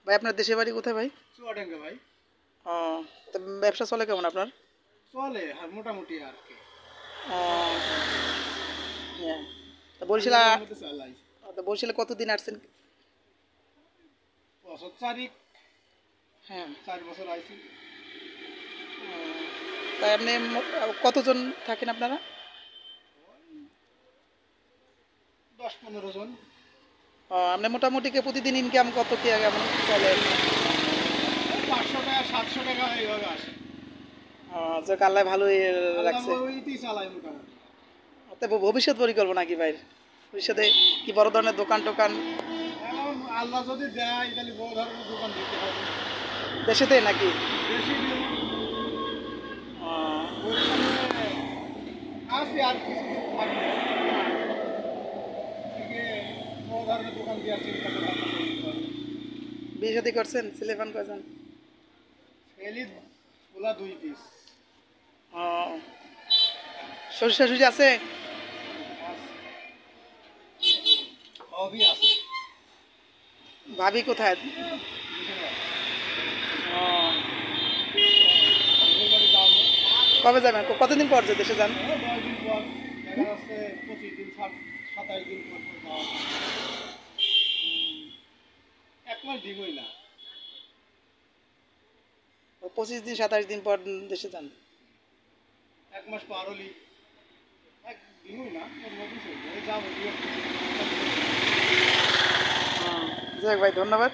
ভাই আপনার দেশের বাড়ি কোথায় ভাই? চুয়াডাঙ্গা ভাই। ও, তো ব্যবসা চলে কেমন আপনার? চলে আর মোটামুটি আর কি। ও, মোটামুটি হ্যাঁ। তো বরিশালে আল্লাহর রহমতে চালাই। তো বরিশালে কতদিন আসছেন? বছর চারিক, হ্যাঁ। 4 বছর আইছি। ও, তাই আপনি কতজন থাকেন আপনারা? 10-15 জন। ও, আপনি মোটামুটি প্রতিদিন ইনকাম কত কি কেমন চলে? 500 টাকা 700 টাকা এইভাবে আসে। ও, যাক আল্লাহ ভালোই আল্লাহ রাখছে। ওইতেই চালাই মোটামুটি। তো ভবিষ্যৎ পরিকল্পনা কি ভাই? ভবিষ্যতে কি বড় ধরনের দোকান টোকান এখন আল্লাহ যদি দেয় তাহলে বড় ধরনের দোকান দিতে হবে। দেশেতে নাকি? বেশি দিন ও, বরিশালে আসি আর কিছুদিন থাকবে। থেকে বড় ধরনের দোকান দেওয়ার চিন্তা করে বিয়ে শাদী করছেন? ছেলে পান কয়জন? ছেলে ওলা 2 পিস। ও, শ্বশুর শাশুড়ি আছে? সবই আছে। ভাবি কোথায়? ও, নিজের বাড়ি যাবো। কবে যাবেন? কতদিন পর যে দেশে যান? 10 দিন পর দেখা যাচ্ছে 25 দিন 27 দিন পর পর যাওয়া হয়। 1 মাস দিবই না। 25 দিন 27 দিন পর দেশে যান? 1 মাস পার হলি একদিনই না, 15 দিন চলবে যাবো। যাক ভাই, ধন্যবাদ।